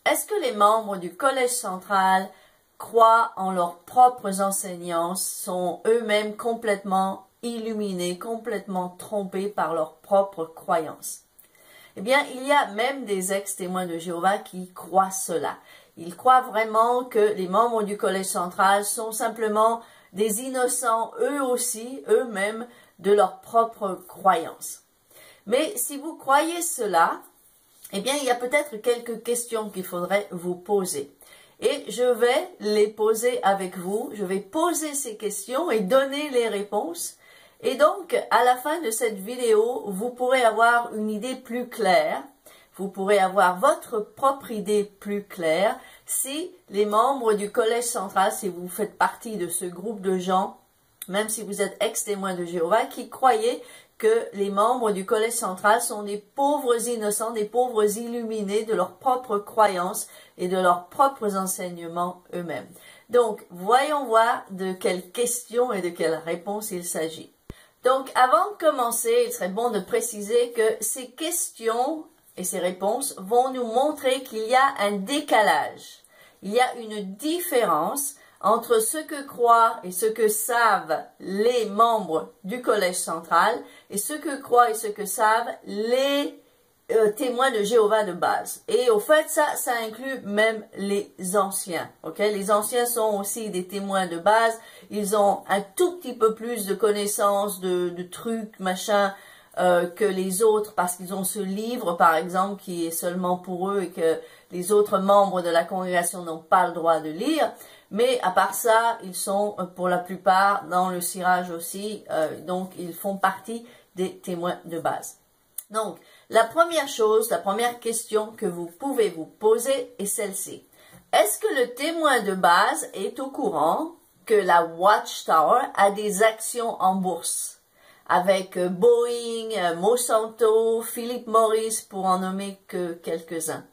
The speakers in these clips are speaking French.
Est-ce que les membres du Collège central croient en leurs propres enseignants, sont eux-mêmes complètement illuminés, complètement trompés par leurs propres croyances? Eh bien, il y a même des ex-témoins de Jéhovah qui croient cela. Ils croient vraiment que les membres du Collège central sont simplement des innocents, eux aussi, eux-mêmes, de leurs propres croyances. Mais si vous croyez cela, eh bien, il y a peut-être quelques questions qu'il faudrait vous poser. Et je vais les poser avec vous. Je vais poser ces questions et donner les réponses. Et donc, à la fin de cette vidéo, vous pourrez avoir une idée plus claire. Vous pourrez avoir votre propre idée plus claire si les membres du Collège central, si vous faites partie de ce groupe de gens, même si vous êtes ex-témoins de Jéhovah, qui croyez que les membres du Collège central sont des pauvres innocents, des pauvres illuminés de leurs propres croyances et de leurs propres enseignements eux-mêmes. Donc, voyons voir de quelles questions et de quelles réponses il s'agit. Donc, avant de commencer, il serait bon de préciser que ces questions et ces réponses vont nous montrer qu'il y a un décalage. Il y a une différence entre ce que croient et ce que savent les membres du Collège central et ce que croient et ce que savent les témoins de Jéhovah de base. Et au fait, ça inclut même les anciens. Okay? Les anciens sont aussi des témoins de base. Ils ont un tout petit peu plus de connaissances, de trucs, machin, que les autres, parce qu'ils ont ce livre, par exemple, qui est seulement pour eux et que les autres membres de la congrégation n'ont pas le droit de lire. Mais à part ça, ils sont pour la plupart dans le cirage aussi, donc ils font partie des témoins de base. Donc, la première chose, la première question que vous pouvez vous poser est celle-ci. Est-ce que le témoin de base est au courant que la Watchtower a des actions en bourse? Avec Boeing, Monsanto, Philip Morris, pour en nommer que quelques-uns.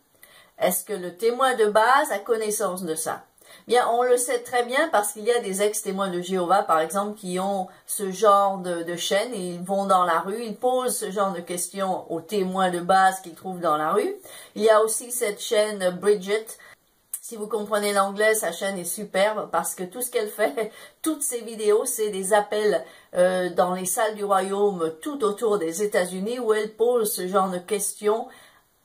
Est-ce que le témoin de base a connaissance de ça? Bien, on le sait très bien parce qu'il y a des ex-témoins de Jéhovah, par exemple, qui ont ce genre de chaîne et ils vont dans la rue, ils posent ce genre de questions aux témoins de base qu'ils trouvent dans la rue. Il y a aussi cette chaîne Bridget. Si vous comprenez l'anglais, sa chaîne est superbe parce que tout ce qu'elle fait, toutes ses vidéos, c'est des appels dans les salles du royaume tout autour des États-Unis où elle pose ce genre de questions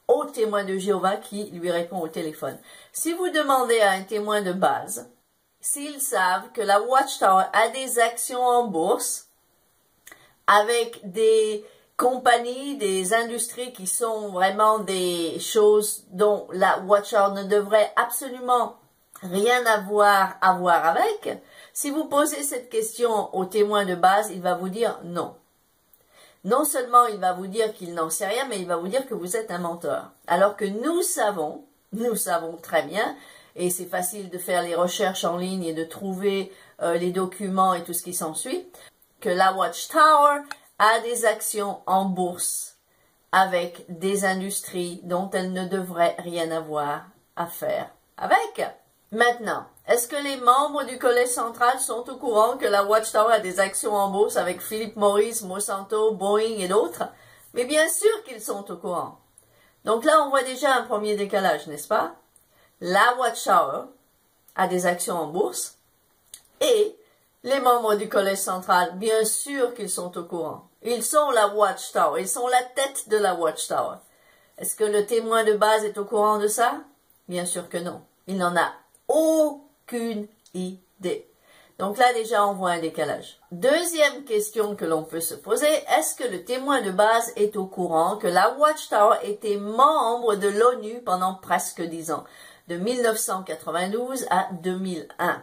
aux témoins de Jéhovah qui lui répond au téléphone. Si vous demandez à un témoin de base s'ils savent que la Watchtower a des actions en bourse avec des compagnies, des industries qui sont vraiment des choses dont la Watchtower ne devrait absolument rien avoir avec, si vous posez cette question au témoin de base, il va vous dire non. Non seulement il va vous dire qu'il n'en sait rien, mais il va vous dire que vous êtes un menteur. Alors que nous savons très bien, et c'est facile de faire les recherches en ligne et de trouver les documents et tout ce qui s'ensuit, que la Watchtower a des actions en bourse avec des industries dont elle ne devrait rien avoir à faire avec. Maintenant, est-ce que les membres du Collège central sont au courant que la Watchtower a des actions en bourse avec Philip Morris, Monsanto, Boeing et d'autres? Mais bien sûr qu'ils sont au courant. Donc là, on voit déjà un premier décalage, n'est-ce pas? La Watchtower a des actions en bourse et les membres du Collège central, bien sûr qu'ils sont au courant. Ils sont la Watchtower, ils sont la tête de la Watchtower. Est-ce que le témoin de base est au courant de ça? Bien sûr que non. Il n'en a aucune idée. Donc là, déjà, on voit un décalage. Deuxième question que l'on peut se poser, est-ce que le témoin de base est au courant que la Watchtower était membre de l'ONU pendant presque 10 ans, de 1992 à 2001?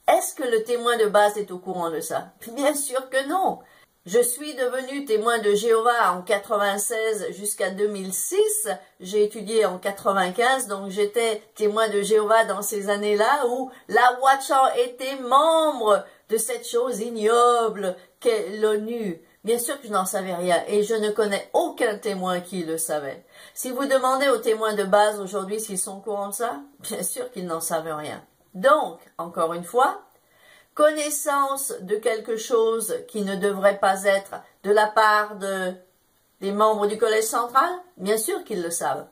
Est-ce que le témoin de base est au courant de ça? Bien sûr que non. Je suis devenu témoin de Jéhovah en 96 jusqu'à 2006. J'ai étudié en 95, donc j'étais témoin de Jéhovah dans ces années-là où la Watchtower était membre de cette chose ignoble qu'est l'ONU. Bien sûr que je n'en savais rien et je ne connais aucun témoin qui le savait. Si vous demandez aux témoins de base aujourd'hui s'ils sont au courant de ça, bien sûr qu'ils n'en savent rien. Donc, encore une fois, connaissance de quelque chose qui ne devrait pas être de la part des membres du Collège central, bien sûr qu'ils le savent.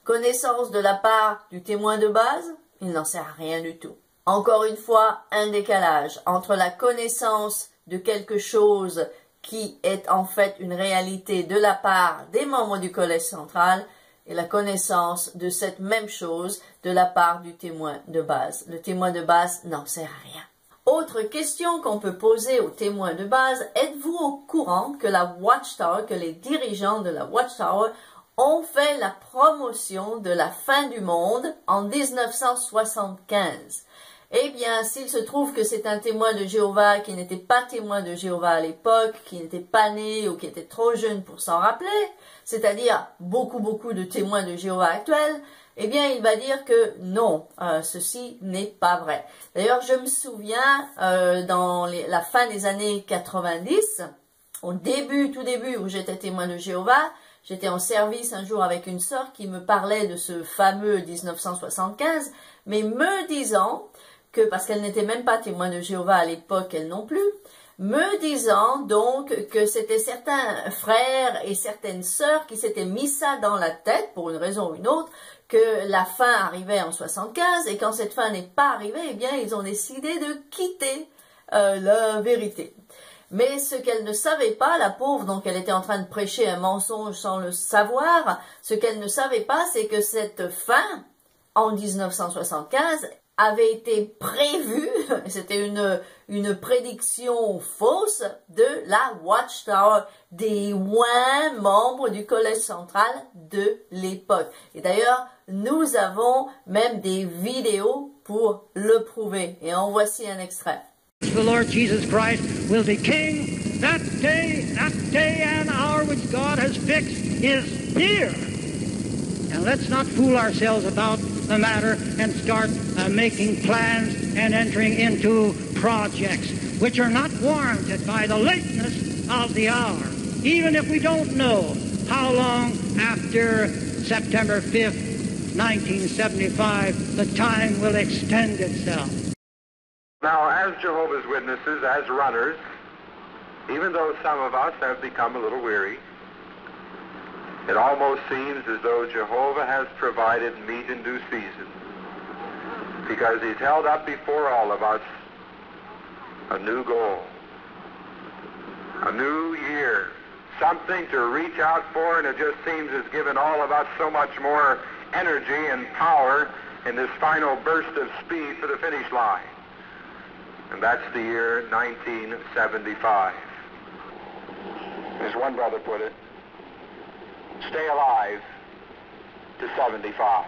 Connaissance de la part du témoin de base, il n'en sait rien du tout. Encore une fois, un décalage entre la connaissance de quelque chose qui est en fait une réalité de la part des membres du collège central et la connaissance de cette même chose de la part du témoin de base. Le témoin de base n'en sait rien. Autre question qu'on peut poser aux témoins de base, êtes-vous au courant que la Watchtower, que les dirigeants de la Watchtower ont fait la promotion de la fin du monde en 1975? Eh bien, s'il se trouve que c'est un témoin de Jéhovah qui n'était pas témoin de Jéhovah à l'époque, qui n'était pas né ou qui était trop jeune pour s'en rappeler, c'est-à-dire beaucoup de témoins de Jéhovah actuels, eh bien, il va dire que non, ceci n'est pas vrai. D'ailleurs, je me souviens, dans la fin des années 90, tout début où j'étais témoin de Jéhovah, j'étais en service un jour avec une sœur qui me parlait de ce fameux 1975, mais me disant que, parce qu'elle n'était même pas témoin de Jéhovah à l'époque, elle non plus, me disant donc que c'était certains frères et certaines sœurs qui s'étaient mis ça dans la tête, pour une raison ou une autre, que la fin arrivait en 75, et quand cette fin n'est pas arrivée, eh bien, ils ont décidé de quitter la vérité. Mais ce qu'elle ne savait pas, la pauvre, donc elle était en train de prêcher un mensonge sans le savoir, ce qu'elle ne savait pas, c'est que cette fin, en 1975, avait été prévue, c'était une prédiction fausse de la Watchtower, des membres du collège central de l'époque. Et d'ailleurs, nous avons même des vidéos pour le prouver. Et en voici un extrait. The Lord Jesus Christ will be king. That day and hour which God has fixed is here. And let's not fool ourselves about the matter and start making plans and entering into projects which are not warranted by the lateness of the hour. Even if we don't know how long after September 5th, 1975, the time will extend itself. Now, as Jehovah's Witnesses, as runners, even though some of us have become a little weary, it almost seems as though Jehovah has provided meat in due season, because he's held up before all of us a new goal, a new year, something to reach out for, and it just seems has given all of us so much more energy and power in this final burst of speed for the finish line. And that's the year 1975. As one brother put it, stay alive to 75.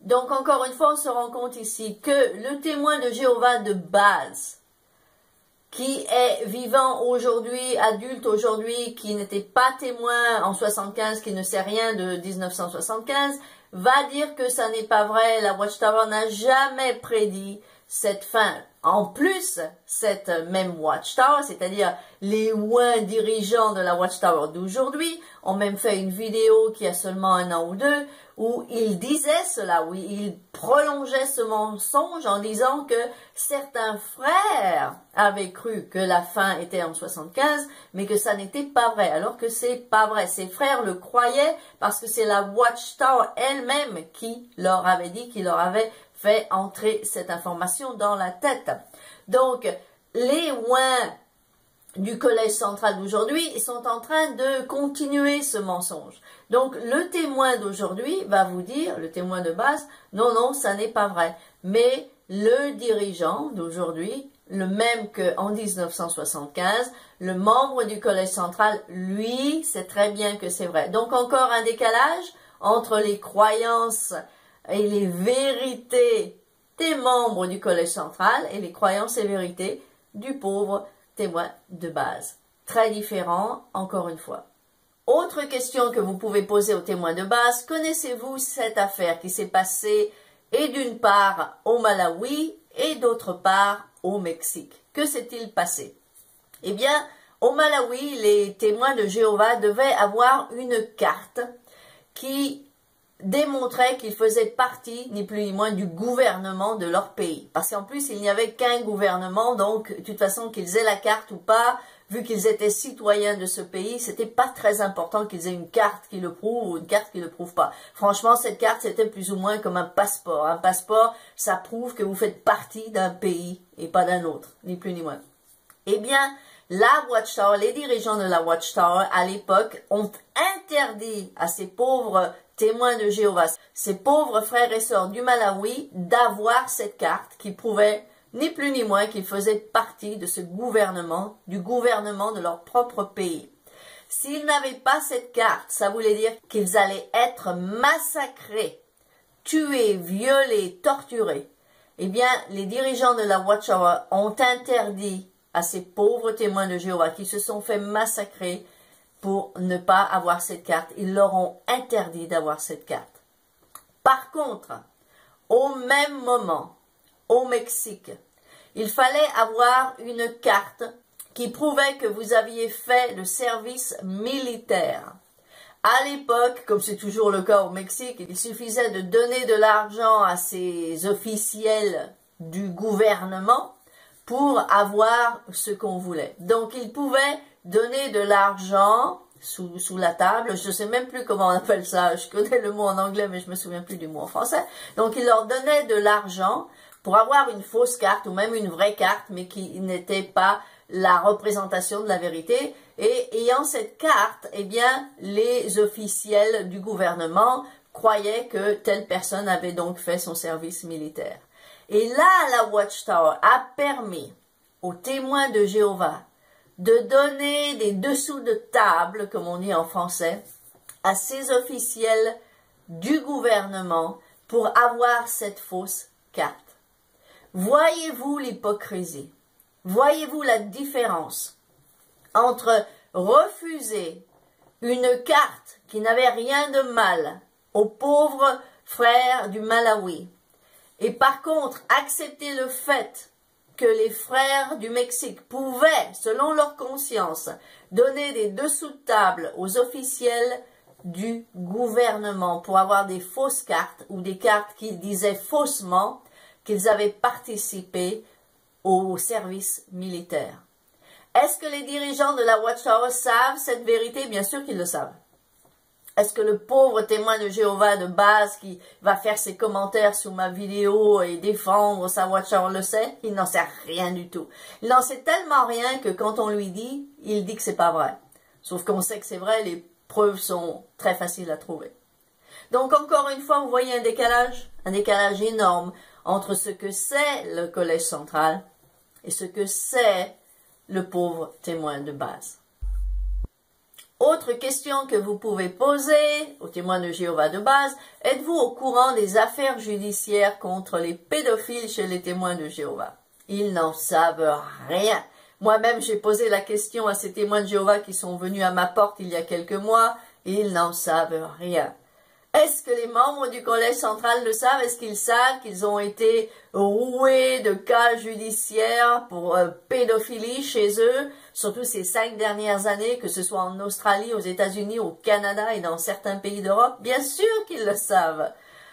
Donc encore une fois, on se rend compte ici que le témoin de Jéhovah de base, qui est vivant aujourd'hui, adulte aujourd'hui, qui n'était pas témoin en 75, qui ne sait rien de 1975, va dire que ça n'est pas vrai. La Watchtower n'a jamais prédit cette fin. En plus, cette même Watchtower, c'est-à-dire les dirigeants de la Watchtower d'aujourd'hui, ont même fait une vidéo qui a seulement 1 an ou 2, où ils disaient cela, où ils prolongeaient ce mensonge en disant que certains frères avaient cru que la fin était en 75, mais que ça n'était pas vrai, alors que c'est pas vrai. Ces frères le croyaient parce que c'est la Watchtower elle-même qui leur avait dit, qui leur avait fait entrer cette information dans la tête. Donc, les du collège central d'aujourd'hui sont en train de continuer ce mensonge. Donc, le témoin d'aujourd'hui va vous dire, le témoin de base, non, ça n'est pas vrai. Mais le dirigeant d'aujourd'hui, le même qu'en 1975, le membre du collège central, lui, sait très bien que c'est vrai. Donc, encore un décalage entre les croyances et les vérités des membres du collège central et les croyances et vérités du pauvre témoin de base. Très différent, encore une fois. Autre question que vous pouvez poser aux témoins de base, connaissez-vous cette affaire qui s'est passée et d'une part au Malawi et d'autre part au Mexique? Que s'est-il passé? Eh bien, au Malawi, les témoins de Jéhovah devaient avoir une carte qui démontrait qu'ils faisaient partie, ni plus ni moins, du gouvernement de leur pays. Parce qu'en plus, il n'y avait qu'un gouvernement, donc, de toute façon, qu'ils aient la carte ou pas, vu qu'ils étaient citoyens de ce pays, c'était pas très important qu'ils aient une carte qui le prouve ou une carte qui le prouve pas. Franchement, cette carte, c'était plus ou moins comme un passeport. Un passeport, ça prouve que vous faites partie d'un pays et pas d'un autre, ni plus ni moins. Eh bien, la Watchtower, les dirigeants de la Watchtower, à l'époque, ont interdit à ces pauvres témoins de Jéhovah, ces pauvres frères et sœurs du Malawi, d'avoir cette carte qui prouvait ni plus ni moins qu'ils faisaient partie de ce gouvernement, du gouvernement de leur propre pays. S'ils n'avaient pas cette carte, ça voulait dire qu'ils allaient être massacrés, tués, violés, torturés. Eh bien, les dirigeants de la Watchtower ont interdit à ces pauvres témoins de Jéhovah qui se sont fait massacrer pour ne pas avoir cette carte. Ils leur ont interdit d'avoir cette carte. Par contre, au même moment, au Mexique, il fallait avoir une carte qui prouvait que vous aviez fait le service militaire. À l'époque, comme c'est toujours le cas au Mexique, il suffisait de donner de l'argent à ces officiels du gouvernement pour avoir ce qu'on voulait. Donc, ils pouvaient donner de l'argent sous la table. Je ne sais même plus comment on appelle ça. Je connais le mot en anglais, mais je me souviens plus du mot en français. Donc, ils leur donnaient de l'argent pour avoir une fausse carte ou même une vraie carte, mais qui n'était pas la représentation de la vérité. Et ayant cette carte, eh bien, les officiels du gouvernement croyaient que telle personne avait donc fait son service militaire. Et là, la Watchtower a permis aux témoins de Jéhovah de donner des dessous de table, comme on dit en français, à ces officiels du gouvernement pour avoir cette fausse carte. Voyez-vous l'hypocrisie? Voyez-vous la différence entre refuser une carte qui n'avait rien de mal aux pauvres frères du Malawi et par contre accepter le fait que les frères du Mexique pouvaient, selon leur conscience, donner des dessous de table aux officiels du gouvernement pour avoir des fausses cartes ou des cartes qui disaient faussement qu'ils avaient participé au service militaire. Est-ce que les dirigeants de la Watchtower savent cette vérité? Bien sûr qu'ils le savent. Est-ce que le pauvre témoin de Jéhovah de base qui va faire ses commentaires sous ma vidéo et défendre sa Watchtower le sait? Il n'en sait rien du tout. Il n'en sait tellement rien que quand on lui dit, il dit que c'est pas vrai. Sauf qu'on sait que c'est vrai, les preuves sont très faciles à trouver. Donc encore une fois, vous voyez un décalage énorme entre ce que c'est le Collège central et ce que c'est le pauvre témoin de base. Autre question que vous pouvez poser aux témoins de Jéhovah de base, êtes-vous au courant des affaires judiciaires contre les pédophiles chez les témoins de Jéhovah? Ils n'en savent rien. Moi-même, j'ai posé la question à ces témoins de Jéhovah qui sont venus à ma porte il y a quelques mois, ils n'en savent rien. Est-ce que les membres du Collège central le savent? Est-ce qu'ils savent qu'ils ont été roués de cas judiciaires pour pédophilie chez eux, surtout ces 5 dernières années, que ce soit en Australie, aux États-Unis, au Canada et dans certains pays d'Europe? Bien sûr qu'ils le savent.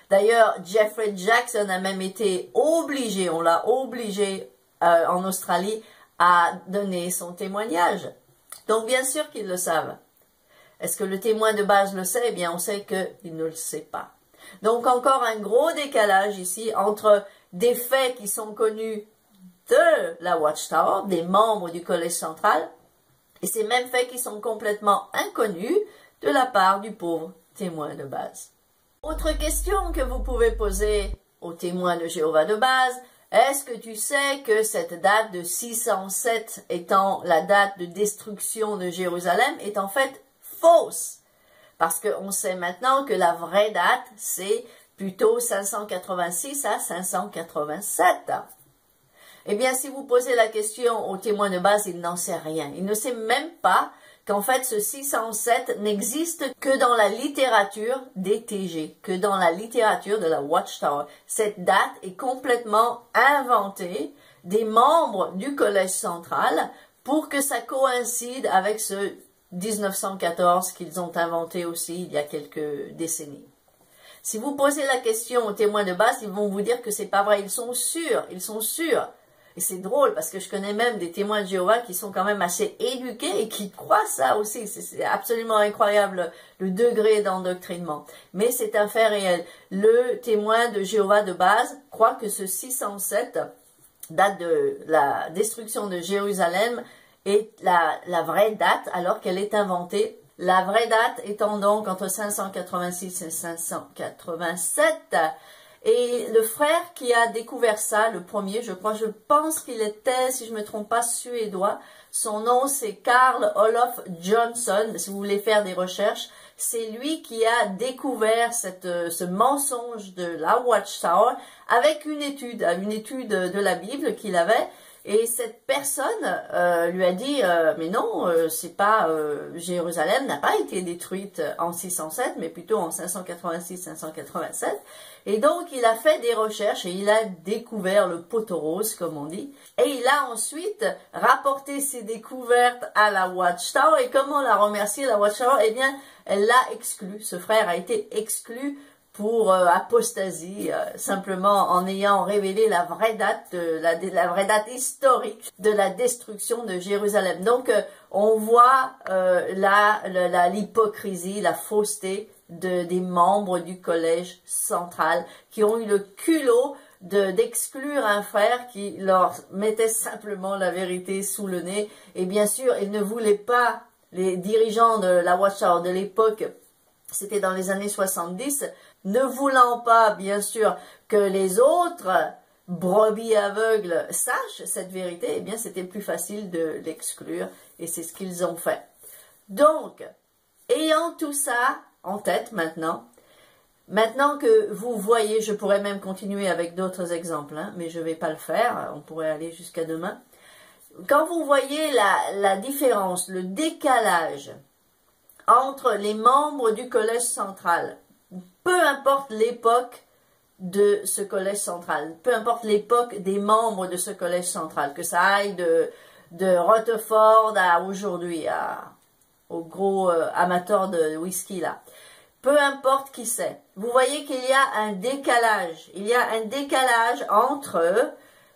D'ailleurs, Jeffrey Jackson a même été obligé, on l'a obligé en Australie à donner son témoignage. Donc bien sûr qu'ils le savent. Est-ce que le témoin de base le sait? Eh bien, on sait qu'il ne le sait pas. Donc, encore un gros décalage ici entre des faits qui sont connus de la Watchtower, des membres du Collège central, et ces mêmes faits qui sont complètement inconnus de la part du pauvre témoin de base. Autre question que vous pouvez poser aux témoins de Jéhovah de base, est-ce que tu sais que cette date de 607 étant la date de destruction de Jérusalem est en fait fausse, parce qu'on sait maintenant que la vraie date, c'est plutôt 586 à 587. Eh bien, si vous posez la question au témoin de base, il n'en sait rien. Il ne sait même pas qu'en fait, ce 607 n'existe que dans la littérature des TG, que dans la littérature de la Watchtower. Cette date est complètement inventée des membres du Collège central pour que ça coïncide avec ce 1914 qu'ils ont inventé aussi il y a quelques décennies. Si vous posez la question aux témoins de base, ils vont vous dire que c'est pas vrai. Ils sont sûrs Et c'est drôle parce que je connais même des témoins de Jéhovah qui sont quand même assez éduqués et qui croient ça aussi. C'est absolument incroyable le degré d'endoctrinement. Mais c'est un fait réel. Le témoin de Jéhovah de base croit que ce 607 date de la destruction de Jérusalem est la vraie date alors qu'elle est inventée. La vraie date étant donc entre 586 et 587. Et le frère qui a découvert ça, le premier, je pense qu'il était, si je ne me trompe pas, suédois. Son nom, c'est Carl Olof Johnson. Si vous voulez faire des recherches, c'est lui qui a découvert ce mensonge de la Watchtower avec une étude de la Bible qu'il avait. Et cette personne lui a dit mais non, c'est pas Jérusalem n'a pas été détruite en 607, mais plutôt en 586-587. Et donc il a fait des recherches et il a découvert le poteau rose, comme on dit. Et il a ensuite rapporté ses découvertes à la Watchtower. Et comment la remercier, la Watchtower? Eh bien, elle l'a exclu. Ce frère a été exclu pour apostasie, simplement en ayant révélé la vraie date, la vraie date historique de la destruction de Jérusalem. Donc, on voit l'hypocrisie, la fausseté des membres du collège central qui ont eu le culot d'exclure un frère qui leur mettait simplement la vérité sous le nez. Et bien sûr, ils ne voulaient pas, les dirigeants de la Watchtower de l'époque, c'était dans les années 70, ne voulant pas, bien sûr, que les autres brebis aveugles sachent cette vérité, eh bien, c'était plus facile de l'exclure, et c'est ce qu'ils ont fait. Donc, ayant tout ça en tête maintenant que vous voyez, je pourrais même continuer avec d'autres exemples, hein, mais je ne vais pas le faire, on pourrait aller jusqu'à demain. Quand vous voyez la différence, le décalage entre les membres du collège central, peu importe l'époque de ce collège central, peu importe l'époque des membres de ce collège central, que ça aille de Rutherford à aujourd'hui, au gros amateur de whisky là, peu importe qui c'est, vous voyez qu'il y a un décalage, entre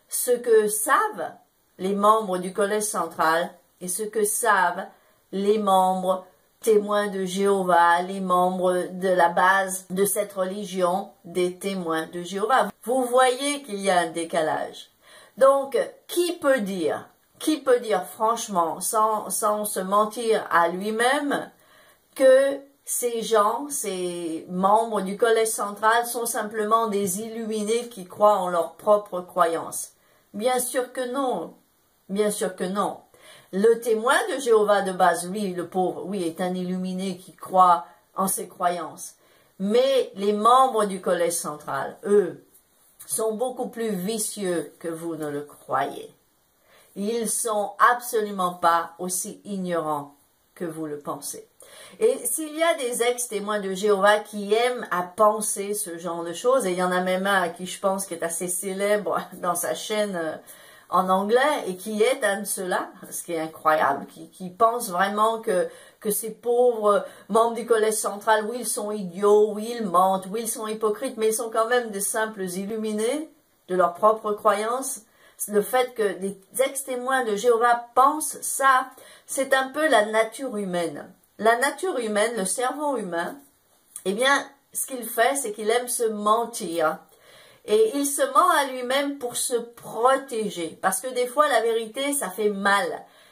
ce que savent les membres du collège central et ce que savent les membres témoins de Jéhovah, les membres de la base de cette religion des témoins de Jéhovah. Vous voyez qu'il y a un décalage. Donc, qui peut dire franchement, sans se mentir à lui-même, que ces gens, ces membres du collège central sont simplement des illuminés qui croient en leur propre croyance? Bien sûr que non. Bien sûr que non. Le témoin de Jéhovah de base, lui, le pauvre, oui, est un illuminé qui croit en ses croyances. Mais les membres du collège central, eux, sont beaucoup plus vicieux que vous ne le croyez. Ils sont absolument pas aussi ignorants que vous le pensez. Et s'il y a des ex-témoins de Jéhovah qui aiment à penser ce genre de choses, et il y en a même un à qui je pense qui est assez célèbre dans sa chaîne en anglais, et qui est un de ceux-là, ce qui est incroyable, qui pense vraiment que ces pauvres membres du collège central, oui, ils sont idiots, oui, ils mentent, oui, ils sont hypocrites, mais ils sont quand même des simples illuminés de leur propre croyance. Le fait que des ex-témoins de Jéhovah pensent ça, c'est un peu la nature humaine. La nature humaine, le cerveau humain, eh bien, ce qu'il fait, c'est qu'il aime se mentir. Et il se ment à lui-même pour se protéger. Parce que des fois, la vérité, ça fait mal.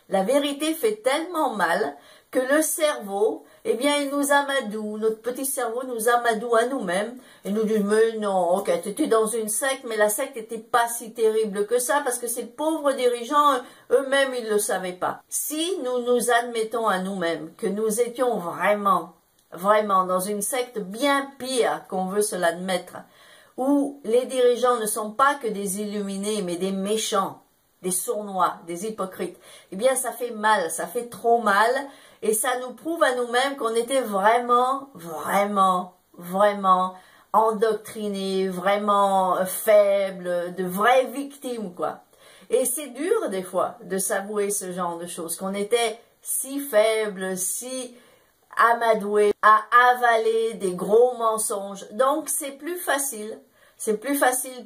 La vérité fait tellement mal que le cerveau, eh bien, il nous amadoue. Notre petit cerveau nous amadoue à nous-mêmes. Et nous dit, mais non, ok, tu étais dans une secte, mais la secte n'était pas si terrible que ça, parce que ces pauvres dirigeants, eux-mêmes, ils ne le savaient pas. Si nous nous admettons à nous-mêmes que nous étions vraiment dans une secte bien pire qu'on veut se l'admettre, où les dirigeants ne sont pas que des illuminés, mais des méchants, des sournois, des hypocrites, eh bien ça fait mal, ça fait trop mal, et ça nous prouve à nous-mêmes qu'on était vraiment endoctrinés, vraiment faibles, de vraies victimes, quoi. Et c'est dur des fois de s'avouer ce genre de choses, qu'on était si faibles, si amadoués à avaler des gros mensonges. Donc c'est plus facile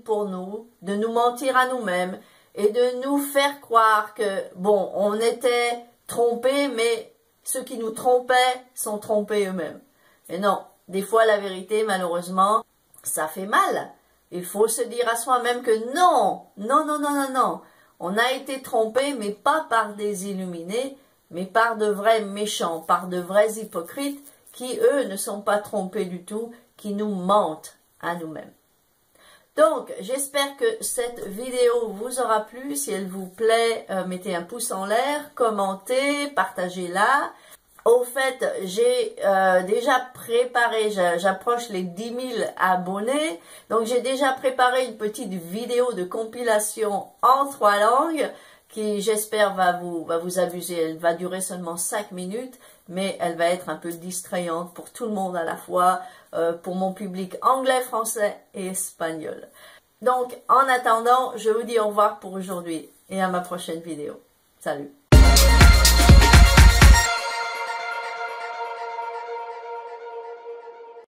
pour nous de nous mentir à nous-mêmes et de nous faire croire que, bon, on était trompés, mais ceux qui nous trompaient sont trompés eux-mêmes. Mais non, des fois la vérité, malheureusement, ça fait mal. Il faut se dire à soi-même que non, non, non, non, non, non. On a été trompés, mais pas par des illuminés, mais par de vrais méchants, par de vrais hypocrites qui, eux, ne sont pas trompés du tout, qui nous mentent à nous-mêmes. Donc, j'espère que cette vidéo vous aura plu. Si elle vous plaît, mettez un pouce en l'air, commentez, partagez-la. Au fait, j'ai déjà préparé, j'approche les 10 000 abonnés, donc j'ai déjà préparé une petite vidéo de compilation en 3 langues qui, j'espère, va vous amuser. Elle va durer seulement 5 minutes, mais elle va être un peu distrayante pour tout le monde à la fois, pour mon public anglais, français et espagnol. Donc, en attendant, je vous dis au revoir pour aujourd'hui et à ma prochaine vidéo. Salut!